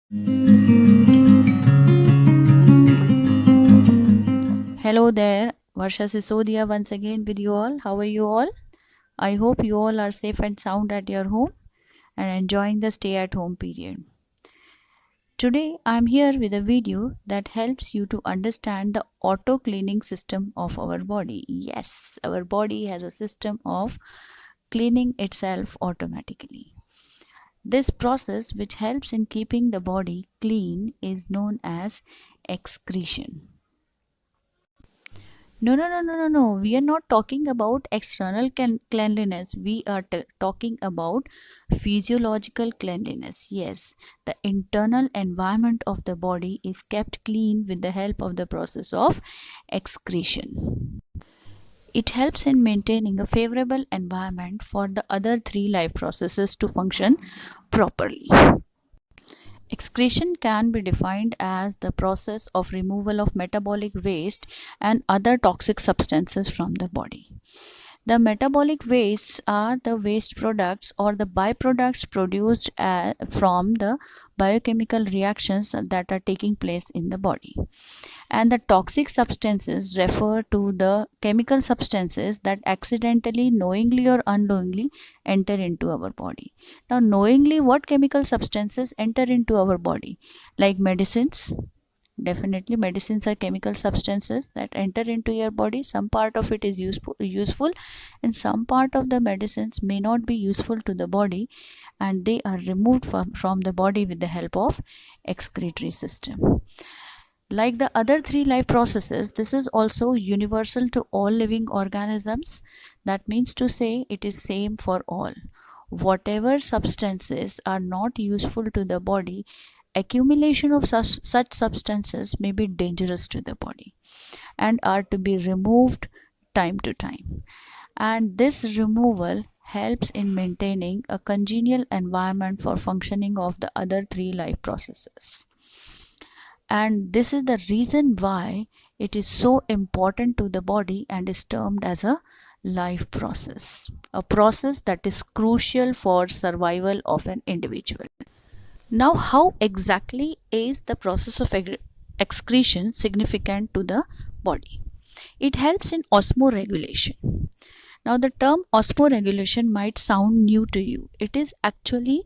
Hello there, Varsha Sisodia once again with you all. How are you all? I hope you all are safe and sound at your home and enjoying the stay at home period. Today I am here with a video that helps you to understand the auto cleaning system of our body. Yes, our body has a system of cleaning itself automatically. This process, which helps in keeping the body clean, is known as excretion. No. We are not talking about external cleanliness. We are talking about physiological cleanliness. Yes, the internal environment of the body is kept clean with the help of the process of excretion. It helps in maintaining a favorable environment for the other three life processes to function properly. Excretion can be defined as the process of removal of metabolic waste and other toxic substances from the body. The metabolic wastes are the waste products or the byproducts produced from the biochemical reactions that are taking place in the body. And the toxic substances refer to the chemical substances that accidentally, knowingly or unknowingly enter into our body. Now, knowingly, what chemical substances enter into our body? Like medicines. Definitely, medicines are chemical substances that enter into your body. Some part of it is useful, and some part of the medicines may not be useful to the body, and they are removed from the body with the help of excretory system. Like the other three life processes, this is also universal to all living organisms. That means to say it is same for all. Whatever substances are not useful to the body, accumulation of such substances may be dangerous to the body and are to be removed time to time. And this removal helps in maintaining a congenial environment for functioning of the other three life processes. And this is the reason why it is so important to the body and is termed as a life process, a process that is crucial for survival of an individual. Now, how exactly is the process of excretion significant to the body? It helps in osmoregulation. Now, the term osmoregulation might sound new to you. It is actually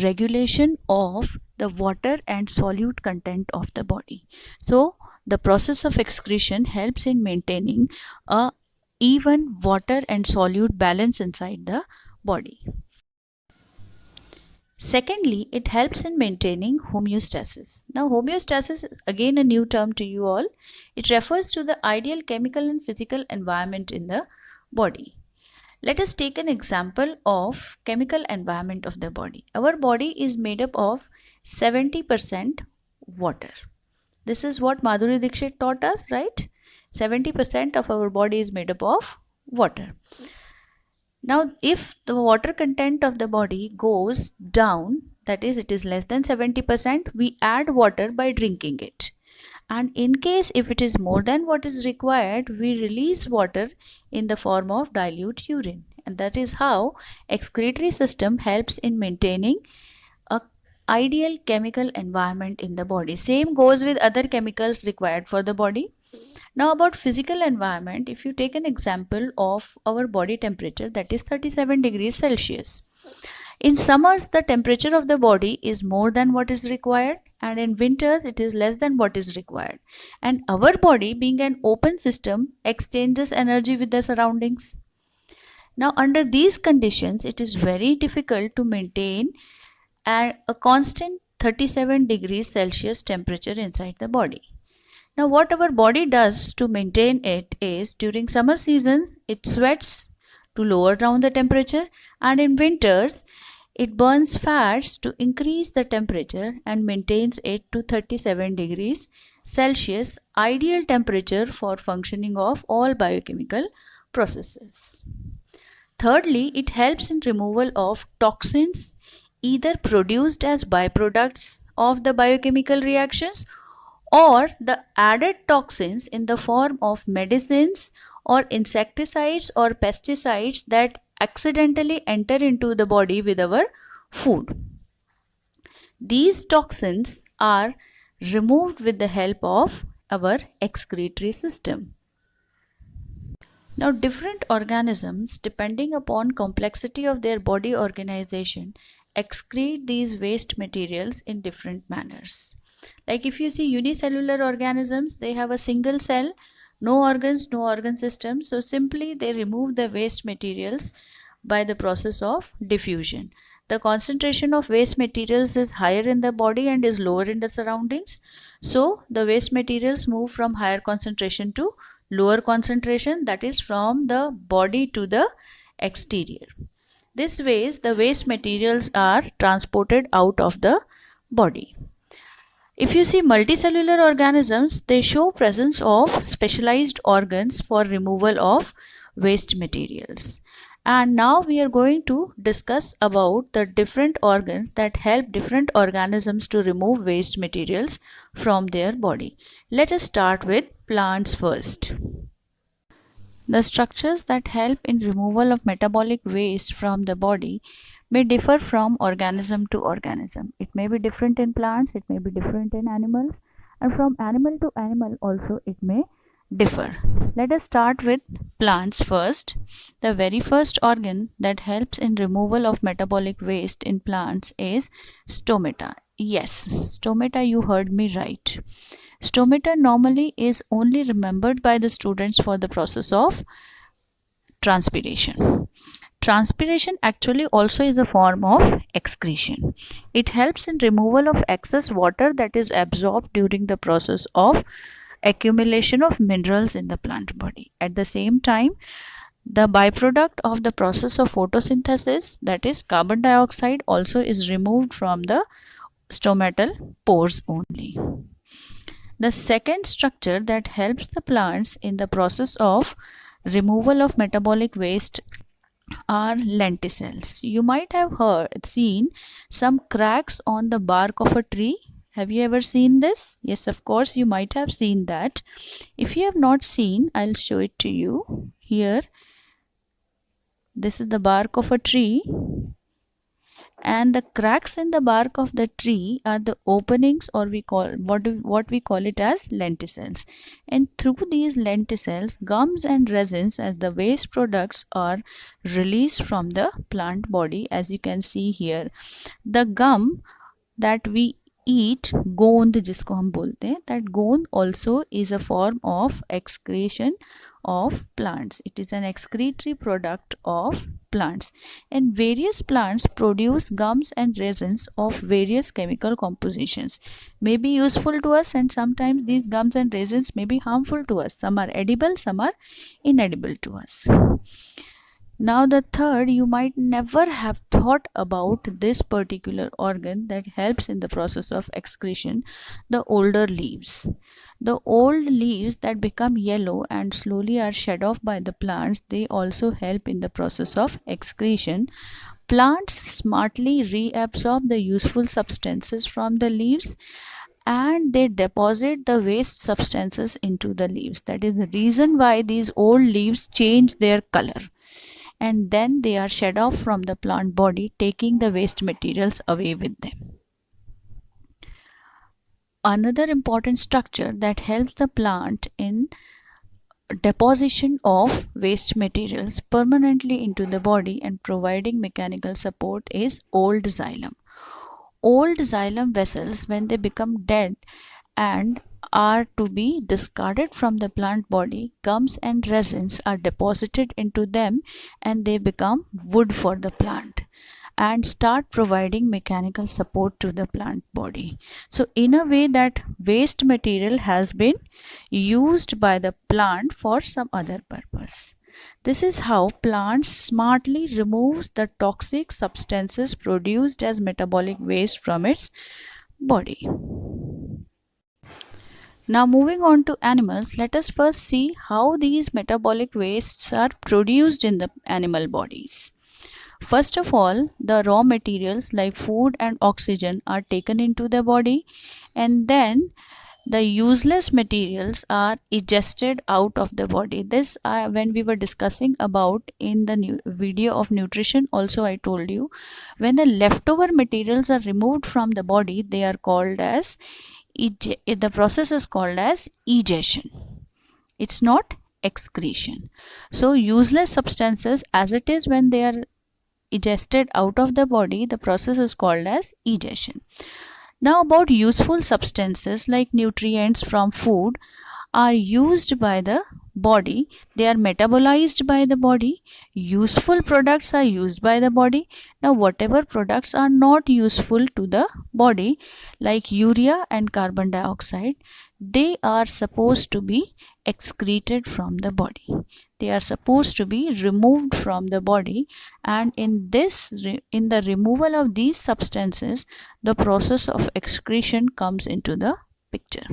regulation of the water and solute content of the body. So, the process of excretion helps in maintaining a even water and solute balance inside the body. Secondly, it helps in maintaining homeostasis. Now, homeostasis is again a new term to you all. It refers to the ideal chemical and physical environment in the body. Let us take an example of chemical environment of the body. Our body is made up of 70% water. This is what Madhuri Dixit taught us, right? 70% of our body is made up of water. Now, if the water content of the body goes down, that is, it is less than 70%, we add water by drinking it. And in case if it is more than what is required, we release water in the form of dilute urine. And that is how excretory system helps in maintaining a ideal chemical environment in the body. Same goes with other chemicals required for the body. Now, about physical environment, if you take an example of our body temperature, that is 37 degrees Celsius. In summers, the temperature of the body is more than what is required, and in winters, it is less than what is required. And our body, being an open system, exchanges energy with the surroundings. Now, under these conditions, it is very difficult to maintain a constant 37 degrees Celsius temperature inside the body. Now, what our body does to maintain it is during summer seasons, it sweats to lower down the temperature, and in winters, it burns fats to increase the temperature and maintains it to 37 degrees Celsius, ideal temperature for functioning of all biochemical processes. Thirdly, it helps in removal of toxins either produced as byproducts of the biochemical reactions or the added toxins in the form of medicines or insecticides or pesticides that accidentally enter into the body with our food. These toxins are removed with the help of our excretory system. Now, different organisms, depending upon complexity of their body organization, excrete these waste materials in different manners. Like if you see unicellular organisms, they have a single cell, no organs, no organ system. So simply they remove the waste materials by the process of diffusion. The concentration of waste materials is higher in the body and is lower in the surroundings. So the waste materials move from higher concentration to lower concentration, that is from the body to the exterior. This way the waste materials are transported out of the body. If you see multicellular organisms, they show presence of specialized organs for removal of waste materials. And now we are going to discuss about the different organs that help different organisms to remove waste materials from their body. Let us start with plants first. The structures that help in removal of metabolic waste from the body may differ from organism to organism. It may be different in plants, it may be different in animals, and from animal to animal also it may differ. Let us start with plants first. The very first organ that helps in removal of metabolic waste in plants is stomata. Yes, stomata, you heard me right. Stomata normally is only remembered by the students for the process of transpiration. Transpiration actually also is a form of excretion. It helps in removal of excess water that is absorbed during the process of accumulation of minerals in the plant body. At the same time, the byproduct of the process of photosynthesis, that is carbon dioxide, also is removed from the stomatal pores only. The second structure that helps the plants in the process of removal of metabolic waste are lenticels. You might have seen some cracks on the bark of a tree. Have you ever seen this? Yes, of course, you might have seen that. If you have not seen, I'll show it to you. Here, this is the bark of a tree, and the cracks in the bark of the tree are the openings, or what we call it as lenticels. And through these lenticels, gums and resins as the waste products are released from the plant body. As you can see here, the gum that we eat, गोंद जिसको हम बोलते हैं, that गोंद also is a form of excretion of plants. It is an excretory product of plants, and various plants produce gums and resins of various chemical compositions. May be useful to us, and sometimes these gums and resins may be harmful to us. Some are edible, some are inedible to us. Now the third, you might never have thought about this particular organ that helps in the process of excretion, the older leaves. The old leaves that become yellow and slowly are shed off by the plants, they also help in the process of excretion. Plants smartly reabsorb the useful substances from the leaves, and they deposit the waste substances into the leaves. That is the reason why these old leaves change their color, and then they are shed off from the plant body, taking the waste materials away with them. Another important structure that helps the plant in deposition of waste materials permanently into the body and providing mechanical support is old xylem. Old xylem vessels, when they become dead and are to be discarded from the plant body, gums and resins are deposited into them, and they become wood for the plant and start providing mechanical support to the plant body. So in a way, that waste material has been used by the plant for some other purpose. This is how plants smartly removes the toxic substances produced as metabolic waste from its body. Now moving on to animals, let us first see how these metabolic wastes are produced in the animal bodies. First of all, the raw materials like food and oxygen are taken into the body, and then the useless materials are egested out of the body. This when we were discussing about in the video of nutrition also, I told you, when the leftover materials are removed from the body, they are called as the process is called as egestion. It's not excretion. So useless substances, as it is when they are egested out of the body, the process is called as egestion. Now about useful substances like nutrients from food are used by the body. They are metabolized by the body. Useful products are used by the body. Now whatever products are not useful to the body, like urea and carbon dioxide, they are supposed to be excreted from the body. They are supposed to be removed from the body, and in the removal of these substances, the process of excretion comes into the picture.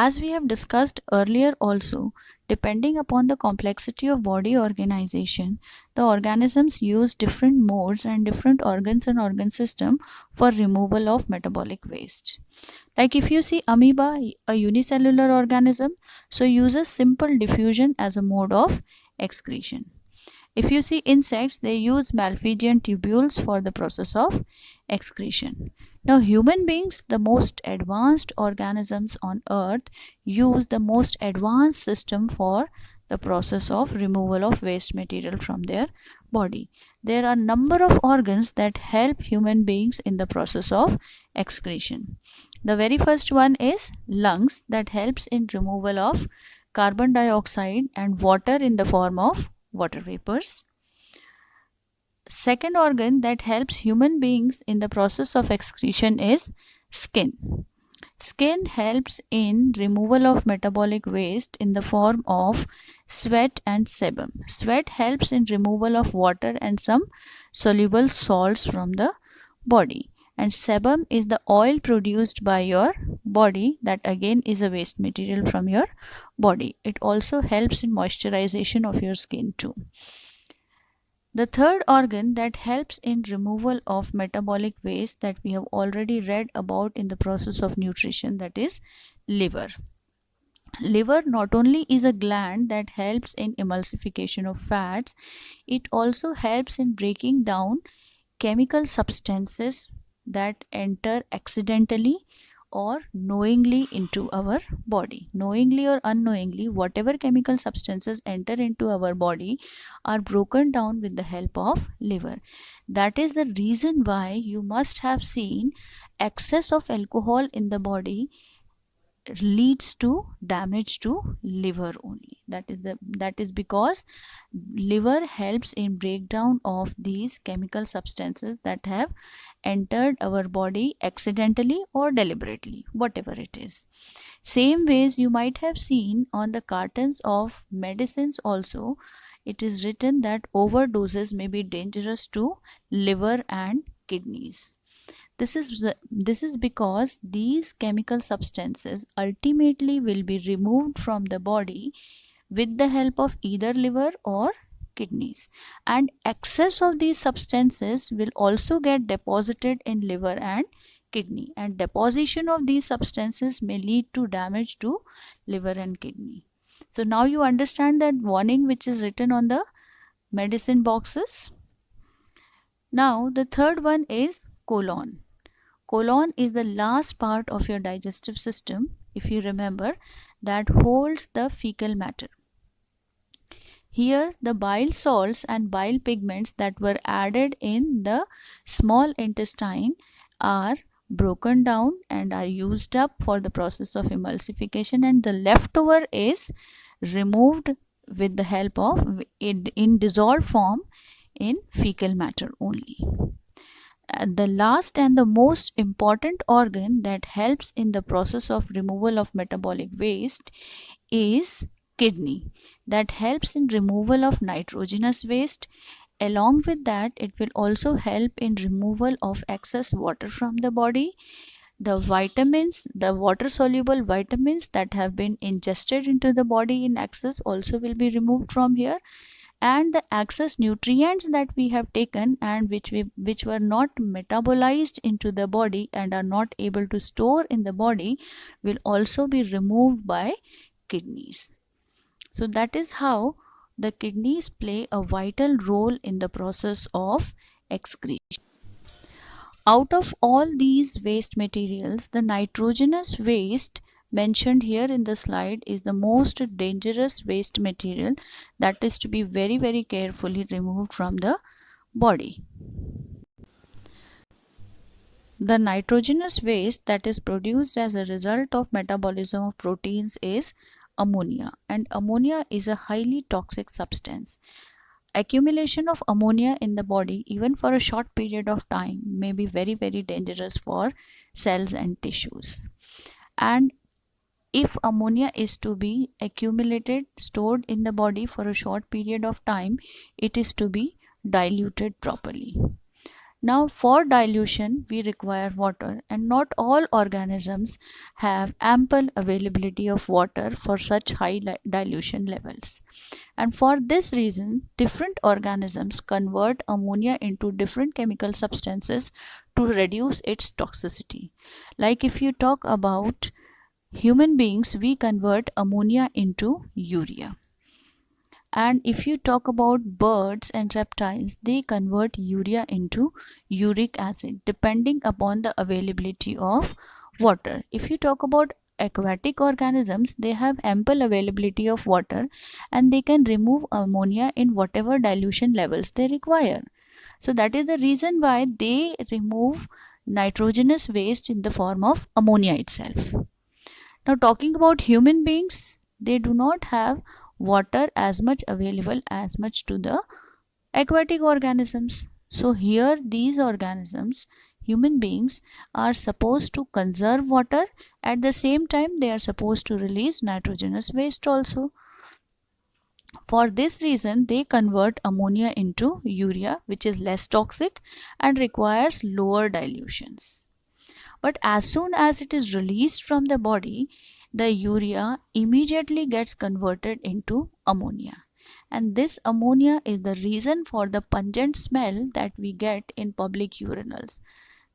As we have discussed earlier also, depending upon the complexity of body organization, the organisms use different modes and different organs and organ system for removal of metabolic waste. Like if you see amoeba, a unicellular organism, so uses simple diffusion as a mode of excretion. If you see insects, they use Malpighian tubules for the process of excretion. Now human beings, the most advanced organisms on earth, use the most advanced system for the process of removal of waste material from their body. There are number of organs that help human beings in the process of excretion. The very first one is lungs, that helps in removal of carbon dioxide and water in the form of water vapors. Second organ that helps human beings in the process of excretion is skin. Skin helps in removal of metabolic waste in the form of sweat and sebum. Sweat helps in removal of water and some soluble salts from the body. And sebum is the oil produced by your body, that again is a waste material from your body. It also helps in moisturization of your skin too. The third organ that helps in removal of metabolic waste, that we have already read about in the process of nutrition, that is liver. Liver not only is a gland that helps in emulsification of fats, it also helps in breaking down chemical substances that enter accidentally or knowingly into our body. Knowingly or unknowingly, whatever chemical substances enter into our body are broken down with the help of liver. That is the reason why you must have seen excess of alcohol in the body leads to damage to liver only. That is because liver helps in breakdown of these chemical substances that have entered our body accidentally or deliberately, whatever it is. Same ways you might have seen on the cartons of medicines also, it is written that overdoses may be dangerous to liver and kidneys. This is because these chemical substances ultimately will be removed from the body with the help of either liver or kidneys, and excess of these substances will also get deposited in liver and kidney, and deposition of these substances may lead to damage to liver and kidney. So now you understand that warning which is written on the medicine boxes. Now the third one is colon. Colon is the last part of your digestive system, if you remember, that holds the fecal matter. Here the bile salts and bile pigments that were added in the small intestine are broken down and are used up for the process of emulsification, and the leftover is removed with the help of in dissolved form in fecal matter only. The last and the most important organ that helps in the process of removal of metabolic waste is kidney, that helps in removal of nitrogenous waste. Along with that, it will also help in removal of excess water from the body. The vitamins, the water soluble vitamins that have been ingested into the body in excess also will be removed from here. and the excess nutrients that we have taken and which were not metabolized into the body and are not able to store in the body will also be removed by kidneys. So that is how the kidneys play a vital role in the process of excretion. Out of all these waste materials, the nitrogenous waste mentioned here in the slide is the most dangerous waste material that is to be very carefully removed from the body. The nitrogenous waste that is produced as a result of metabolism of proteins is ammonia, and ammonia is a highly toxic substance. Accumulation of ammonia in the body, even for a short period of time, may be very dangerous for cells and tissues. And if ammonia is to be accumulated, stored in the body for a short period of time, it is to be diluted properly. Now, for dilution, we require water, and not all organisms have ample availability of water for such high dilution levels. And for this reason, different organisms convert ammonia into different chemical substances to reduce its toxicity. Like if you talk about human beings, we convert ammonia into urea. And if you talk about birds and reptiles, they convert urea into uric acid depending upon the availability of water. If you talk about aquatic organisms, they have ample availability of water and they can remove ammonia in whatever dilution levels they require. So that is the reason why they remove nitrogenous waste in the form of ammonia itself. Now, talking about human beings, they do not have water as much available as much to the aquatic organisms. So here these organisms, human beings, are supposed to conserve water. At the same time, they are supposed to release nitrogenous waste also. For this reason, they convert ammonia into urea, which is less toxic and requires lower dilutions. But as soon as it is released from the body, the urea immediately gets converted into ammonia. And this ammonia is the reason for the pungent smell that we get in public urinals.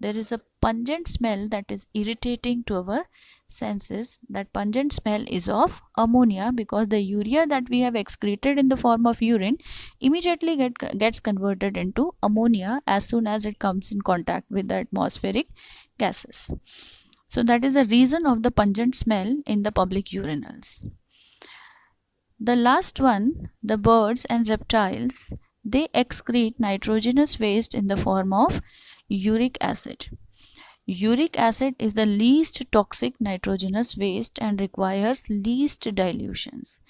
There is a pungent smell that is irritating to our senses. That pungent smell is of ammonia because the urea that we have excreted in the form of urine immediately gets converted into ammonia as soon as it comes in contact with the atmospheric gases. So that is the reason of the pungent smell in the public urinals. The last one, the birds and reptiles, they excrete nitrogenous waste in the form of uric acid. Uric acid is the least toxic nitrogenous waste and requires least dilutions.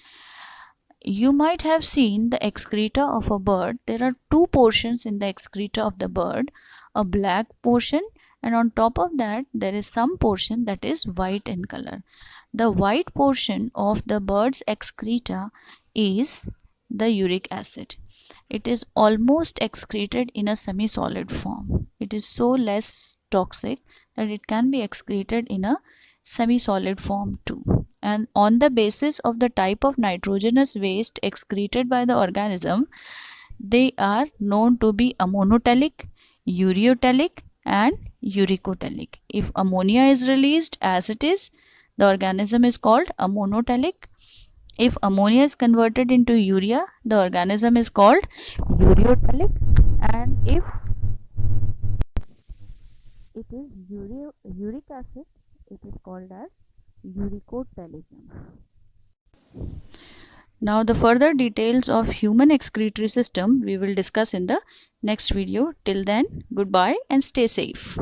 You might have seen the excreta of a bird. There are two portions in the excreta of the bird, a black portion, and on top of that there is some portion that is white in color. The white portion of the bird's excreta is the uric acid. It is almost excreted in a semi-solid form. It is so less toxic that it can be excreted in a semi-solid form too. And on the basis of the type of nitrogenous waste excreted by the organism, they are known to be ammoniotelic, ureotelic, and uricotelic. If ammonia is released as it is, the organism is called ammoniotelic. If ammonia is converted into urea, the organism is called ureotelic. And if it is uric acid, it is called as uricotelism. Now the further details of human excretory system we will discuss in the next video. Till then, goodbye and stay safe.